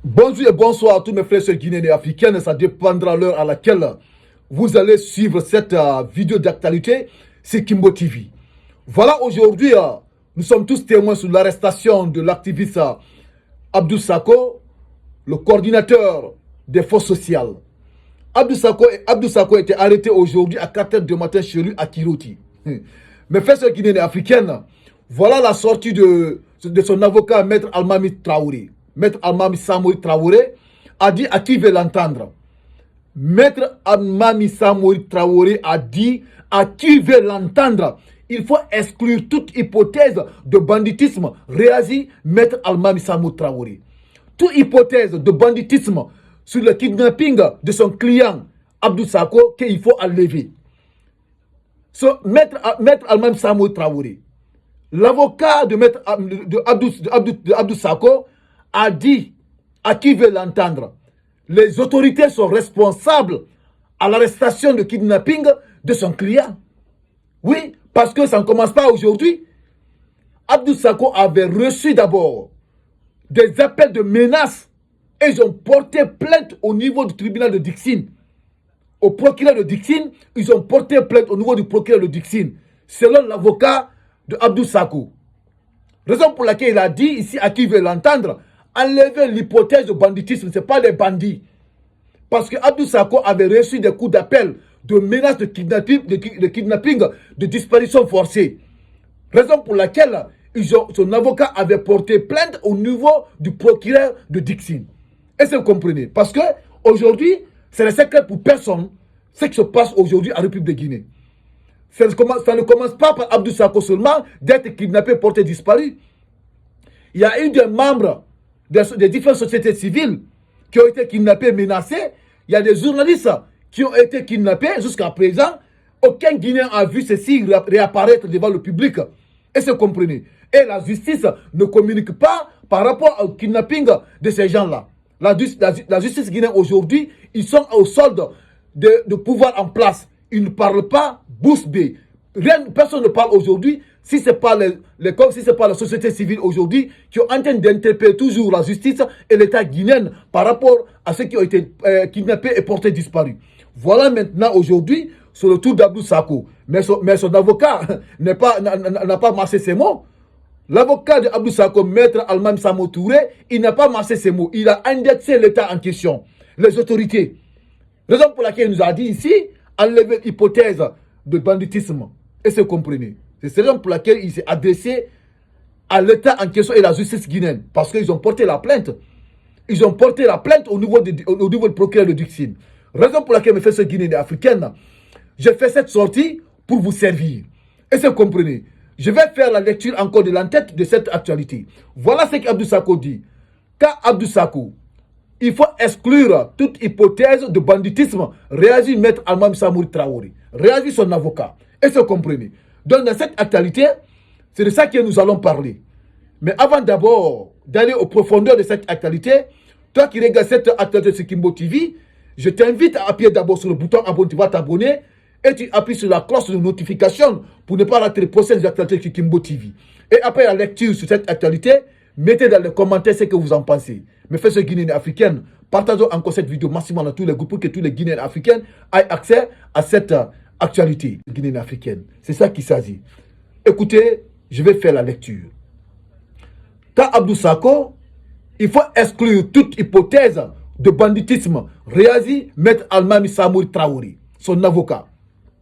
Bonjour et bonsoir à tous mes frères et sœurs guinéens et africains. Ça dépendra de l'heure à laquelle vous allez suivre cette vidéo d'actualité. C'est Kimbo TV. Voilà, aujourd'hui, nous sommes tous témoins sur l'arrestation de l'activiste Abdou Sako, le coordinateur des forces sociales. Abdou Sako a été arrêté aujourd'hui à 4 h du matin chez lui à Kiroti. Mes frères et sœurs guinéens et africaines, voilà la sortie de son avocat, Maître Almami Traoré. Maître Almami Samouri Traoré a dit à qui veut l'entendre. Maître Almami Samouri Traoré a dit à qui veut l'entendre. Il faut exclure toute hypothèse de banditisme. Réagit Maître Almami Samouri Traoré. Toute hypothèse de banditisme sur le kidnapping de son client Abdou Sako qu'il faut enlever. Maître Almami Samouri Traoré, l'avocat de Abdou Sako, a dit à qui veut l'entendre. Les autorités sont responsables à l'arrestation de kidnapping de son client. Oui, parce que ça ne commence pas aujourd'hui. Abdou Sako avait reçu d'abord des appels de menaces et ils ont porté plainte au niveau du tribunal de Dixine. Au procureur de Dixine, ils ont porté plainte au niveau du procureur de Dixine, selon l'avocat de Abdou Sako. Raison pour laquelle il a dit ici à qui veut l'entendre, enlever l'hypothèse de banditisme, ce n'est pas les bandits. Parce que Abdou Sako avait reçu des coups d'appel, de menaces de kidnapping, de disparition forcée. Raison pour laquelle son avocat avait porté plainte au niveau du procureur de Dixine. Est-ce que vous comprenez? Parce que aujourd'hui, c'est le secret pour personne ce qui se passe aujourd'hui en République de Guinée. Ça ne commence pas par Abdou Sako seulement d'être kidnappé, porté, disparu. Il y a eu des membres des différentes sociétés civiles qui ont été kidnappés, menacés. Il y a des journalistes qui ont été kidnappés jusqu'à présent. Aucun Guinéen a vu ceci réapparaître devant le public. Est-ce que vous comprenez? Et la justice ne communique pas par rapport au kidnapping de ces gens-là. La justice guinéenne aujourd'hui, ils sont au solde de pouvoir en place. Ils ne parlent pas bouche bée. Personne ne parle aujourd'hui. Si ce n'est pas la société civile aujourd'hui qui ont en train d'interpeller toujours la justice et l'État guinéen par rapport à ceux qui ont été kidnappés et portés disparus. Voilà maintenant aujourd'hui sur le tour d'Abdou Sako. Mais son avocat n'a pas marché ses mots. L'avocat d'Abdou Sako, Maître Almami Samouri Traoré, il n'a pas marché ses mots. Il a indexé l'État en question, les autorités. Raison pour laquelle il nous a dit ici, enlever l'hypothèse de banditisme. Est-ce que vous comprenez? C'est la raison pour laquelle il s'est adressé à l'État en question et à la justice guinéenne. Parce qu'ils ont porté la plainte. Ils ont porté la plainte au niveau du procureur de Dixine. Raison pour laquelle je fais ce Guinéen et africaine. J'ai fait cette sortie pour vous servir. Est-ce que vous comprenez? Je vais faire la lecture encore de l'entête de cette actualité. Voilà ce qu'Abdou Sako dit. Quand Abdou Sako, il faut exclure toute hypothèse de banditisme, réagit Maître Almami Samouri Traoré. Réagit son avocat. Est-ce que vous comprenez? Donc dans cette actualité, c'est de ça que nous allons parler. Mais avant d'abord d'aller aux profondeurs de cette actualité, toi qui regardes cette actualité sur Kimbo TV, je t'invite à appuyer d'abord sur le bouton abonner, tu vas t'abonner et tu appuies sur la cloche de notification pour ne pas rater les prochaines actualités sur Kimbo TV. Et après la lecture sur cette actualité, mettez dans les commentaires ce que vous en pensez. Mes frères et Guinéens africains, partageons encore cette vidéo massivement dans tous les groupes pour que tous les Guinéens africains aient accès à cette actualité guinéenne africaine. C'est ça qu'il s'agit. Écoutez, je vais faire la lecture. Quand Abdou Sako, il faut exclure toute hypothèse de banditisme, réagit Maître Almami Samouri Traoré, son avocat.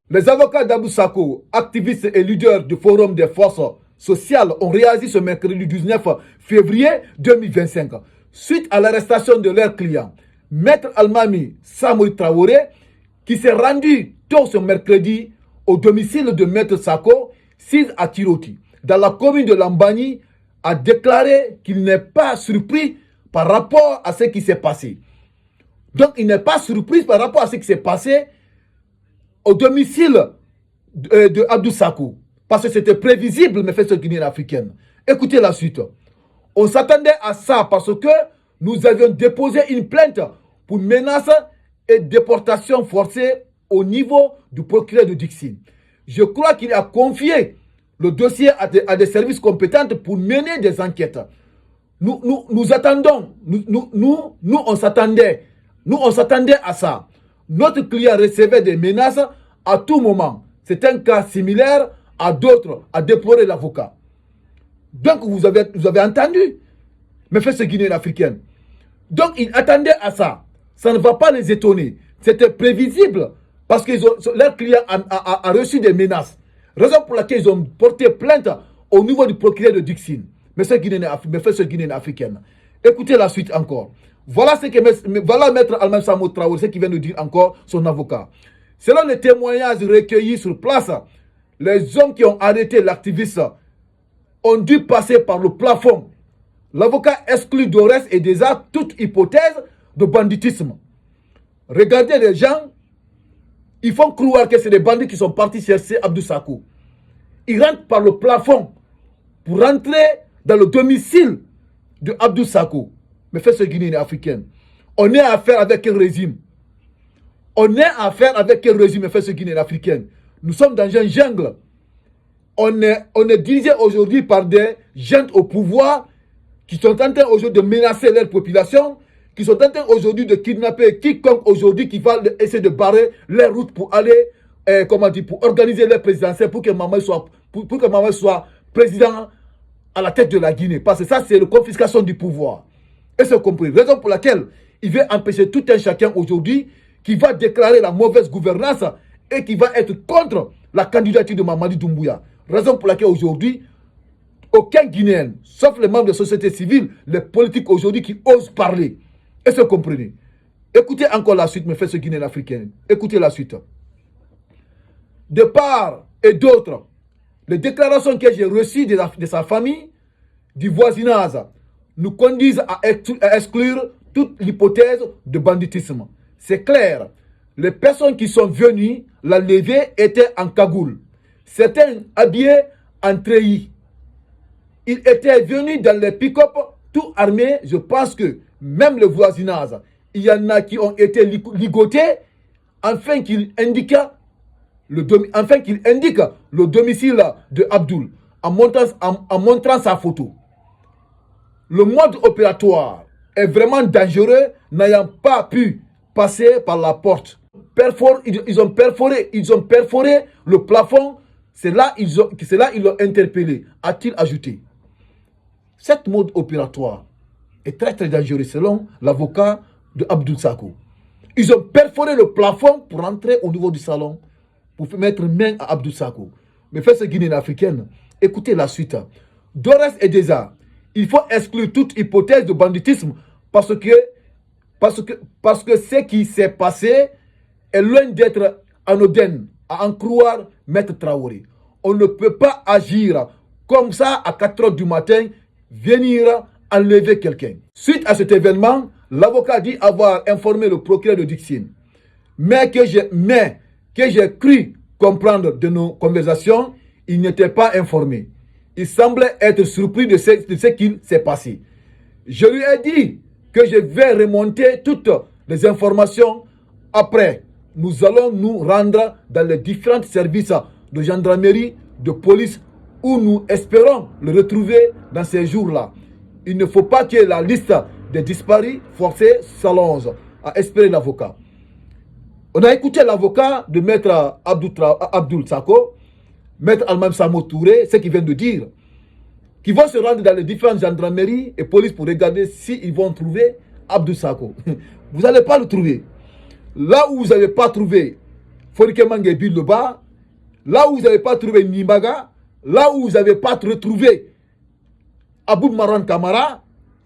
Les avocats d'Abdou Sako, activistes et leaders du Forum des forces sociales, ont réagi ce mercredi 19 février 2025 suite à l'arrestation de leur client, Maître Almami Samouri Traoré, qui s'est rendu tôt ce mercredi au domicile de Maître Sako, 6 à Kiroti, dans la commune de Lambani, a déclaré qu'il n'est pas surpris par rapport à ce qui s'est passé. Donc, il n'est pas surpris par rapport à ce qui s'est passé au domicile de Abdou Sako. Parce que c'était prévisible, mes frères guinéens africains. Écoutez la suite. On s'attendait à ça parce que nous avions déposé une plainte pour menace et déportation forcée au niveau du procureur de Dixine. Je crois qu'il a confié le dossier à des services compétents pour mener des enquêtes. Nous attendons, on s'attendait. Nous, on s'attendait à ça. Notre client recevait des menaces à tout moment. C'est un cas similaire à d'autres, à déplorer l'avocat. Donc, vous avez entendu, mais fait ce Guinéen africain. Donc, ils attendaient à ça. Ça ne va pas les étonner. C'était prévisible parce que leur client a reçu des menaces. Raison pour laquelle ils ont porté plainte au niveau du procureur de Dixine. Mais ce Guinéen africain. Écoutez la suite encore. Voilà Maître Alman Samo Traoré, ce qu'il vient de dire encore son avocat. Selon les témoignages recueillis sur place, les hommes qui ont arrêté l'activiste ont dû passer par le plafond. L'avocat exclut d'Ores et déjà toute hypothèse de banditisme. Regardez les gens, ils font croire que c'est des bandits qui sont partis chercher Abdou Sako. Ils rentrent par le plafond pour rentrer dans le domicile de Abdou Sako. Mais fait ce Guinéen africain. On est à affaire avec un régime. On est à affaire avec un régime, fait ce Guinéen africain. Nous sommes dans une jungle. On est dirigé aujourd'hui par des gens au pouvoir qui sont en train aujourd'hui de menacer leur population, qui sont en train aujourd'hui de kidnapper quiconque aujourd'hui qui va essayer de barrer leur route pour aller, pour organiser leur présidentielle pour que Maman soit président à la tête de la Guinée. Parce que ça, c'est la confiscation du pouvoir. Et c'est compris. Raison pour laquelle il veut empêcher tout un chacun aujourd'hui qui va déclarer la mauvaise gouvernance et qui va être contre la candidature de Mamadi Doumbouya. Raison pour laquelle aujourd'hui, aucun Guinéen, sauf les membres de la société civile, les politiques aujourd'hui qui osent parler. Et c'est compris. Écoutez encore la suite, mes frères Guinéens africains. Écoutez la suite. De part et d'autre, les déclarations que j'ai reçues de sa famille, du voisinage, nous conduisent à exclure toute l'hypothèse de banditisme. C'est clair. Les personnes qui sont venues la lever étaient en cagoule. Certains habillés en treillis. Ils étaient venus dans les pick-up tout armés. Je pense que même le voisinage, il y en a qui ont été ligotés afin qu'il indique le domicile de Abdoul en montrant sa photo. Le mode opératoire est vraiment dangereux, n'ayant pas pu passer par la porte. Ils ont perforé le plafond. C'est là ils l'ont interpellé, a-t-il ajouté. Cette mode opératoire est très très dangereux selon l'avocat de Abdou Sako. Ils ont perforé le plafond pour entrer au niveau du salon, pour mettre main à Abdou Sako. Mais faites ce Guinéen africaine, écoutez la suite. D'ores et déjà, il faut exclure toute hypothèse de banditisme parce que ce qui s'est passé est loin d'être anodin, à en croire Maître Traoré. On ne peut pas agir comme ça à 4 h du matin, venir enlever quelqu'un. Suite à cet événement, l'avocat dit avoir informé le procureur de Dixine, mais que j'ai cru comprendre de nos conversations, il n'était pas informé. Il semblait être surpris de ce qu'il s'est passé. Je lui ai dit que je vais remonter toutes les informations après. Nous allons nous rendre dans les différents services de gendarmerie, de police, où nous espérons le retrouver dans ces jours-là. Il ne faut pas que la liste des disparus forcés s'allonge, a espéré l'avocat. On a écouté l'avocat de Maître Abdoul Sako, Maître Alman Samo Touré, ce qu'il vient de dire, qui vont se rendre dans les différentes gendarmeries et polices pour regarder s'ils vont trouver Abdou Sako. Vous n'allez pas le trouver. Là où vous n'avez pas trouvé Forike Mangebi Loba, là où vous n'avez pas trouvé Nimaga, là où vous n'avez pas retrouvé Aboud Maran Kamara,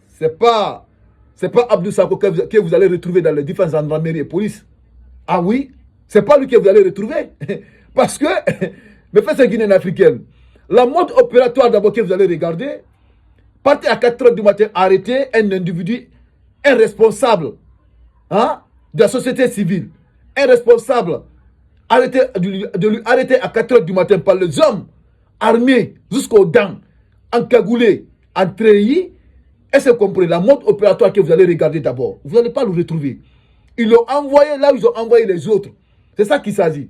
c'est pas Abdou Sako que vous allez retrouver dans les différentes gendarmeries et polices. Ah oui, c'est pas lui que vous allez retrouver. Parce que, mais faites ce Guinéen africain. La mode opératoire d'abord que vous allez regarder, partez à 4 h du matin, arrêtez un individu, un responsable de la société civile, un responsable, de lui arrêter à 4 h du matin par les hommes armés jusqu'aux dents, encagoulés, en treillis. Et c'est compris, la mode opératoire que vous allez regarder d'abord. Vous n'allez pas le retrouver. Ils l'ont envoyé là où ils ont envoyé les autres. C'est ça qu'il s'agit.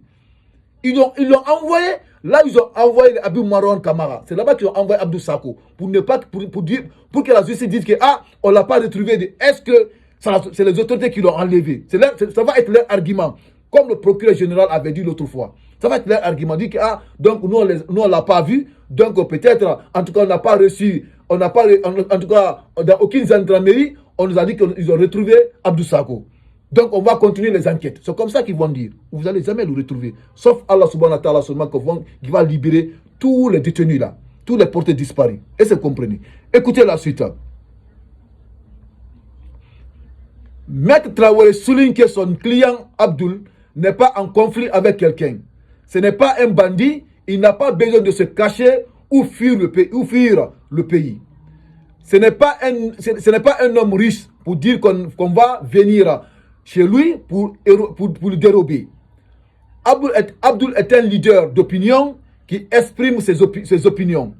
Ils l'ont envoyé Là, ils ont envoyé Abdou Marouane Kamara. C'est là-bas qu'ils ont envoyé Abdou Sako. Pour que la justice dise que, on ne l'a pas retrouvé. Est-ce que c'est les autorités qui l'ont enlevé? Ça va être leur argument. Comme le procureur général avait dit l'autre fois. Ça va être leur argument. Dit que, donc, nous, on ne l'a pas vu. Donc, peut-être, en tout cas, on n'a pas reçu, en tout cas, dans aucune gendarmerie, on nous a dit qu'ils ont retrouvé Abdou Sako. Donc, on va continuer les enquêtes. C'est comme ça qu'ils vont dire. Vous n'allez jamais le retrouver. Sauf Allah subhanahu wa ta'ala seulement qui va libérer tous les détenus là. Tous les portés disparus. Et c'est comprenez. Écoutez la suite. Maître Traoré souligne que son client Abdoul n'est pas en conflit avec quelqu'un. Ce n'est pas un bandit. Il n'a pas besoin de se cacher ou fuir le pays. Ce n'est pas un homme riche pour dire qu'on va venir chez lui pour le dérober. Abdoul est un leader d'opinion qui exprime ses opinions.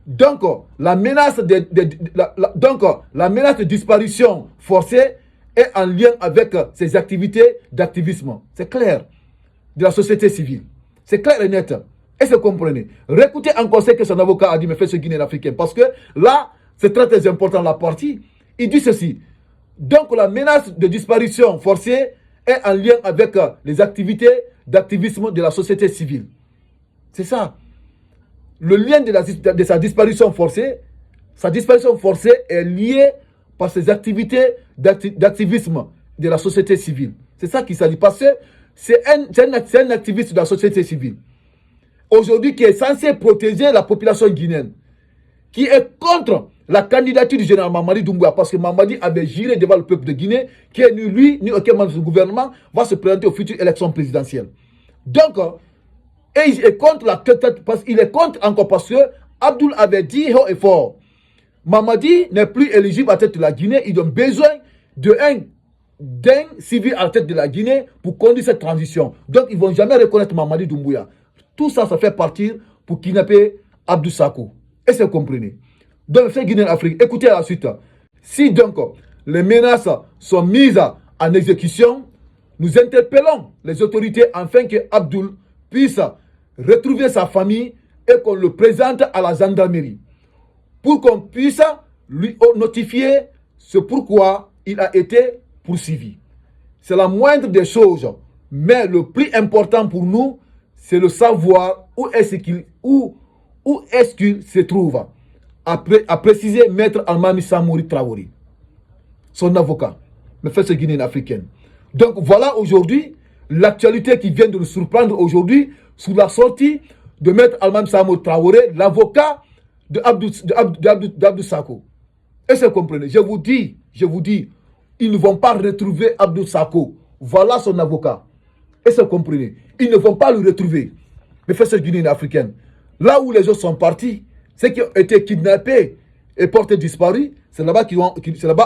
Donc, la menace de disparition forcée est en lien avec ses activités d'activisme. C'est clair. De la société civile. C'est clair et net. Et se comprenez. Réécoutez encore ce que son avocat a dit, mais fait ce Guinéen africain. Parce que là, c'est très très important la partie. Il dit ceci. Donc la menace de disparition forcée est en lien avec les activités d'activisme de la société civile. C'est ça. Le lien de sa disparition forcée est lié par ses activités d'activisme de la société civile. C'est ça qui s'agit. Parce que c'est un activiste de la société civile. Aujourd'hui, qui est censé protéger la population guinéenne. Qui est contre la candidature du général Mamadi Doumbouya, parce que Mamadi avait juré devant le peuple de Guinée que ni lui, ni aucun membre de son gouvernement va se présenter aux futures élections présidentielles. Donc, et il est contre il est contre encore parce que Abdoul avait dit haut et fort, Mamadi n'est plus éligible à la tête de la Guinée, ils ont besoin d'un civil à la tête de la Guinée pour conduire cette transition. Donc, ils ne vont jamais reconnaître Mamadi Doumbouya. Tout ça, ça fait partir pour kidnapper Abdou Sako. Et c'est comprenez. Dans le fait Guinée-Afrique, écoutez la suite. Si donc les menaces sont mises en exécution, nous interpellons les autorités afin que Abdoul puisse retrouver sa famille et qu'on le présente à la gendarmerie pour qu'on puisse lui notifier ce pourquoi il a été poursuivi. C'est la moindre des choses, mais le plus important pour nous, c'est le savoir où est-ce qu'il se trouve. A précisé Maître Almami Samori Traoré, son avocat, mais fait ce Guinéen africaine. Donc voilà aujourd'hui l'actualité qui vient de nous surprendre aujourd'hui sous la sortie de Maître Almami Samori Traoré, l'avocat de Abdou Sako. Et c'est comprenez, je vous dis, ils ne vont pas retrouver Abdou Sako. Voilà son avocat. Et c'est comprenez, ils ne vont pas le retrouver. Mais fait ce Guinéen africaine. Là où les autres sont partis, ceux qui ont été kidnappés et portés disparus, c'est là-bas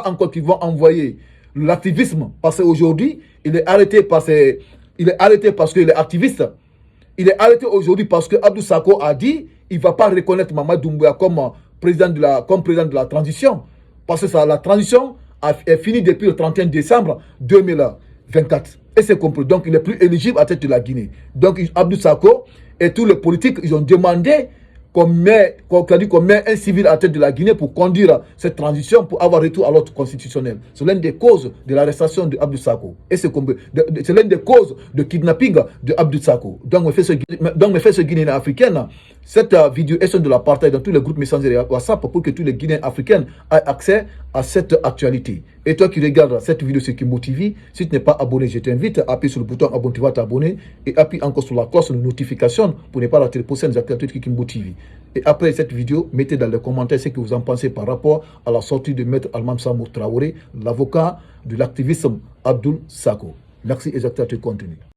encore qu'ils vont envoyer l'activisme. Parce qu'aujourd'hui, il est arrêté parce qu'il est activiste. Il est arrêté aujourd'hui parce que Abdou Sako a dit qu'il ne va pas reconnaître Mamadi Doumbouya comme président de la transition. Parce que la transition est finie depuis le 31 décembre 2024. Et c'est compris. Donc, il n'est plus éligible à la tête de la Guinée. Donc, Abdou Sako et tous les politiques, ils ont demandé qu'on met un civil à la tête de la Guinée pour conduire cette transition, pour avoir retour à l'ordre constitutionnel. C'est l'une des causes de l'arrestation de Abdou Sako. Et c'est l'une des causes de kidnapping de Abdou Sako. Donc, on fait ce Guinéen africain. Cette vidéo est de la partage dans tous les groupes Messenger et WhatsApp pour que tous les Guinéens africains aient accès à cette actualité. Et toi qui regardes cette vidéo sur Kimbo TV, si tu n'es pas abonné, je t'invite à appuyer sur le bouton abonner, tu vas t'abonner et appuie encore sur la cloche de notification pour ne pas rater les prochaines actualités de Kimbo TV. Et après cette vidéo, mettez dans les commentaires ce que vous en pensez par rapport à la sortie de Maître Almami Samori Traoré, l'avocat de l'activisme Abdou Sako. Merci et j'accepte de continuer.